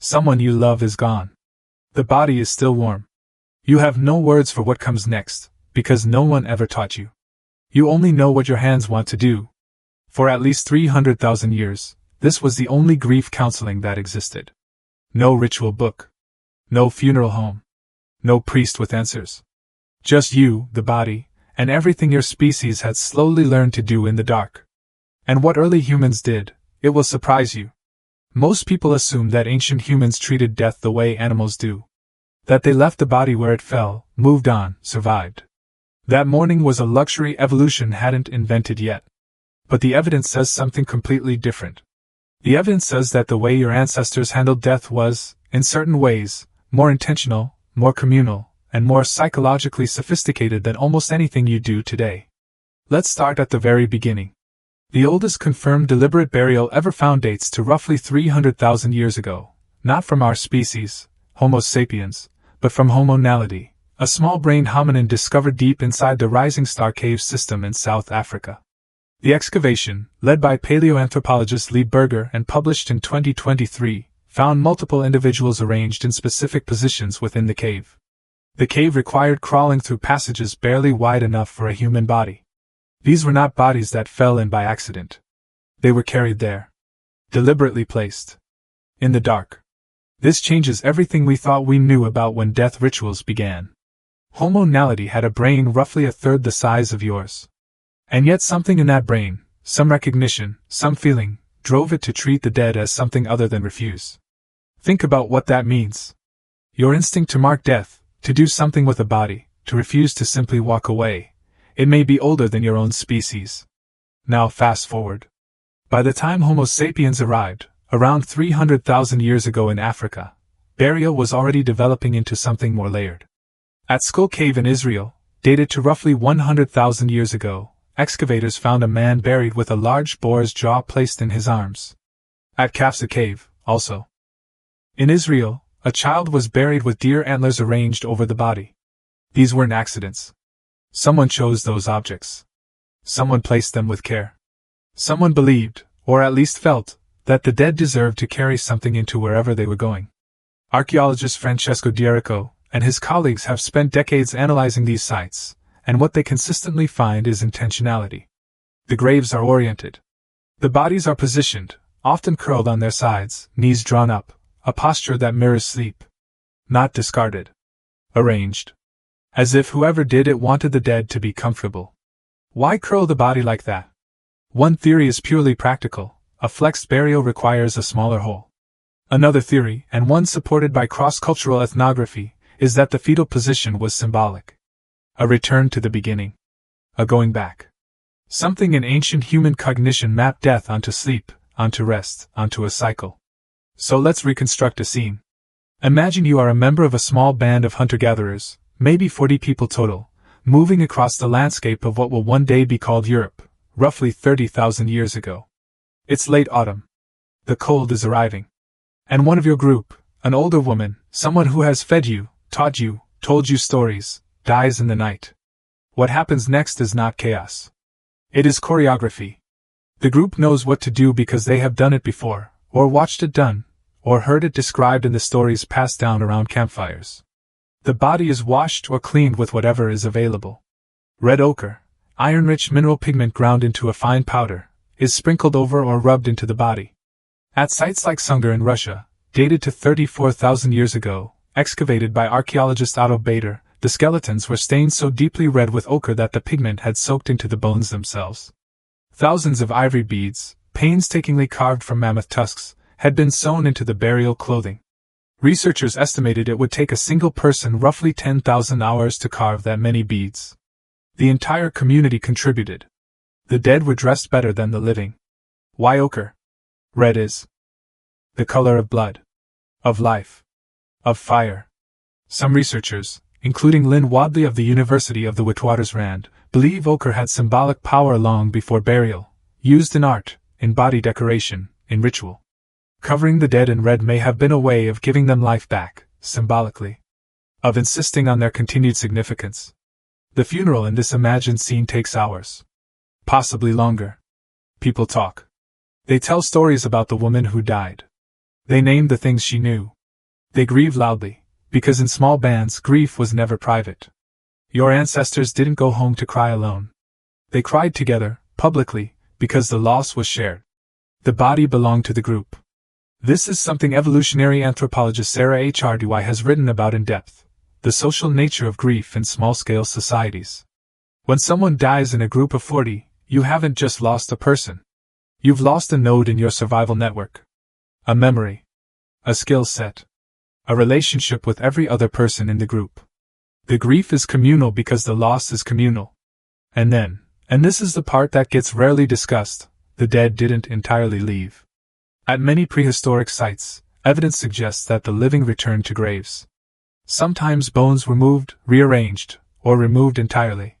Someone you love is gone. The body is still warm. You have no words for what comes next, because no one ever taught you. You only know what your hands want to do. For at least 300,000 years, this was the only grief counseling that existed. No ritual book. No funeral home. No priest with answers. Just you, the body, and everything your species had slowly learned to do in the dark. And what early humans did, it will surprise you. Most people assume that ancient humans treated death the way animals do. That they left the body where it fell, moved on, survived. That mourning was a luxury evolution hadn't invented yet. But the evidence says something completely different. The evidence says that the way your ancestors handled death was, in certain ways, more intentional, more communal, and more psychologically sophisticated than almost anything you do today. Let's start at the very beginning. The oldest confirmed deliberate burial ever found dates to roughly 300,000 years ago, not from our species, Homo sapiens, but from Homo naledi, a small-brained hominin discovered deep inside the Rising Star Cave system in South Africa. The excavation, led by paleoanthropologist Lee Berger and published in 2023, found multiple individuals arranged in specific positions within the cave. The cave required crawling through passages barely wide enough for a human body. These were not bodies that fell in by accident. They were carried there. Deliberately placed. In the dark. This changes everything we thought we knew about when death rituals began. Homo naledi had a brain roughly a third the size of yours. And yet something in that brain, some recognition, some feeling, drove it to treat the dead as something other than refuse. Think about what that means. Your instinct to mark death, to do something with a body, to refuse to simply walk away. It may be older than your own species. Now fast forward. By the time Homo sapiens arrived, around 300,000 years ago in Africa, burial was already developing into something more layered. At Skhul Cave in Israel, dated to roughly 100,000 years ago, excavators found a man buried with a large boar's jaw placed in his arms. At Qafzeh Cave, also. In Israel, a child was buried with deer antlers arranged over the body. These weren't accidents. Someone chose those objects. Someone placed them with care. Someone believed, or at least felt, that the dead deserved to carry something into wherever they were going. Archaeologist Francesco D'Erico and his colleagues have spent decades analyzing these sites, and what they consistently find is intentionality. The graves are oriented. The bodies are positioned, often curled on their sides, knees drawn up, a posture that mirrors sleep. Not discarded. Arranged. As if whoever did it wanted the dead to be comfortable. Why curl the body like that? One theory is purely practical. A flexed burial requires a smaller hole. Another theory, and one supported by cross-cultural ethnography, is that the fetal position was symbolic. A return to the beginning. A going back. Something in ancient human cognition mapped death onto sleep, onto rest, onto a cycle. So let's reconstruct a scene. Imagine you are a member of a small band of hunter-gatherers, maybe 40 people total, moving across the landscape of what will one day be called Europe, roughly 30,000 years ago. It's late autumn. The cold is arriving. And one of your group, an older woman, someone who has fed you, taught you, told you stories, dies in the night. What happens next is not chaos. It is choreography. The group knows what to do because they have done it before, or watched it done, or heard it described in the stories passed down around campfires. The body is washed or cleaned with whatever is available. Red ochre, iron-rich mineral pigment ground into a fine powder, is sprinkled over or rubbed into the body. At sites like Sungir in Russia, dated to 34,000 years ago, excavated by archaeologist Otto Bader, the skeletons were stained so deeply red with ochre that the pigment had soaked into the bones themselves. Thousands of ivory beads, painstakingly carved from mammoth tusks, had been sewn into the burial clothing. Researchers estimated it would take a single person roughly 10,000 hours to carve that many beads. The entire community contributed. The dead were dressed better than the living. Why ochre? Red is the color of blood, of life, of fire. Some researchers, including Lynn Wadley of the University of the Witwatersrand, believe ochre had symbolic power long before burial, used in art, in body decoration, in ritual. Covering the dead in red may have been a way of giving them life back, symbolically. Of insisting on their continued significance. The funeral in this imagined scene takes hours. Possibly longer. People talk. They tell stories about the woman who died. They name the things she knew, They grieve loudly, because in small bands grief was never private. Your ancestors didn't go home to cry alone. They cried together, publicly, because the loss was shared. The body belonged to the group. This is something evolutionary anthropologist Sarah H. Ardui has written about in depth: the social nature of grief in small-scale societies. When someone dies in a group of 40, you haven't just lost a person. You've lost a node in your survival network. A memory. A skill set. A relationship with every other person in the group. The grief is communal because the loss is communal. And then, and this is the part that gets rarely discussed, the dead didn't entirely leave. At many prehistoric sites, evidence suggests that the living returned to graves. Sometimes bones were moved, rearranged, or removed entirely.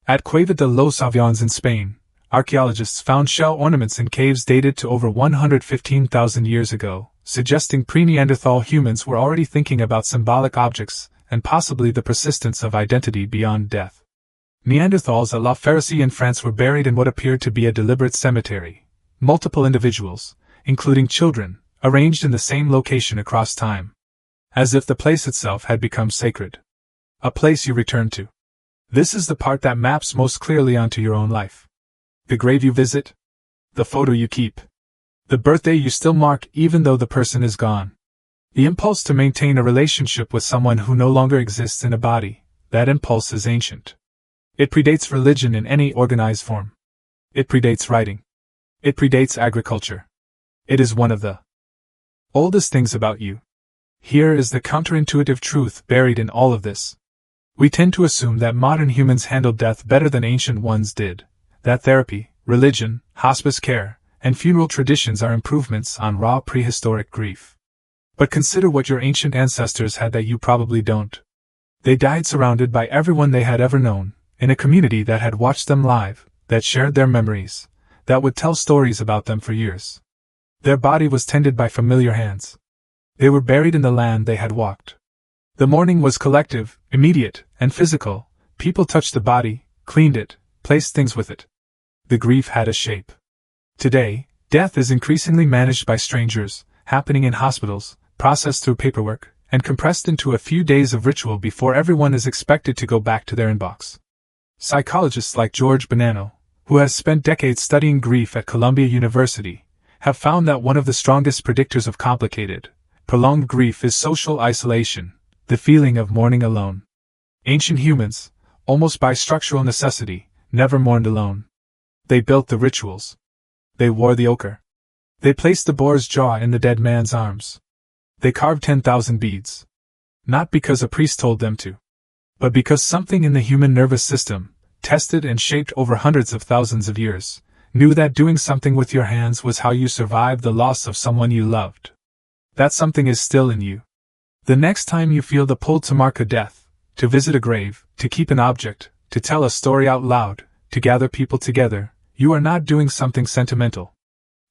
At Cueva de los Aviones in Spain, archaeologists found shell ornaments in caves dated to over 115,000 years ago, suggesting pre-Neanderthal humans were already thinking about symbolic objects and possibly the persistence of identity beyond death. Neanderthals at La Ferrassie in France were buried in what appeared to be a deliberate cemetery. Multiple individuals, including children, arranged in the same location across time. As if the place itself had become sacred. A place you return to. This is the part that maps most clearly onto your own life. The grave you visit. The photo you keep. The birthday you still mark even though the person is gone. The impulse to maintain a relationship with someone who no longer exists in a body, that impulse is ancient. It predates religion in any organized form. It predates writing. It predates agriculture. It is one of the oldest things about you. Here is the counterintuitive truth buried in all of this. We tend to assume that modern humans handle death better than ancient ones did, that therapy, religion, hospice care, and funeral traditions are improvements on raw prehistoric grief. But consider what your ancient ancestors had that you probably don't. They died surrounded by everyone they had ever known, in a community that had watched them live, that shared their memories, that would tell stories about them for years. Their body was tended by familiar hands. They were buried in the land they had walked. The mourning was collective, immediate, and physical. People touched the body, cleaned it, placed things with it. The grief had a shape. Today, death is increasingly managed by strangers, happening in hospitals, processed through paperwork, and compressed into a few days of ritual before everyone is expected to go back to their inbox. Psychologists like George Bonanno, who has spent decades studying grief at Columbia University, have found that one of the strongest predictors of complicated, prolonged grief is social isolation, the feeling of mourning alone. Ancient humans, almost by structural necessity, never mourned alone. They built the rituals. They wore the ochre. They placed the boar's jaw in the dead man's arms. They carved 10,000 beads. Not because a priest told them to, but because something in the human nervous system, tested and shaped over hundreds of thousands of years, knew that doing something with your hands was how you survived the loss of someone you loved. That something is still in you. The next time you feel the pull to mark a death, to visit a grave, to keep an object, to tell a story out loud, to gather people together, you are not doing something sentimental.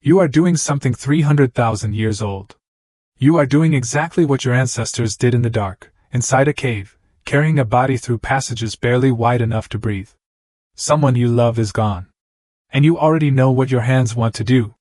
You are doing something 300,000 years old. You are doing exactly what your ancestors did in the dark, inside a cave, carrying a body through passages barely wide enough to breathe. Someone you love is gone. And you already know what your hands want to do.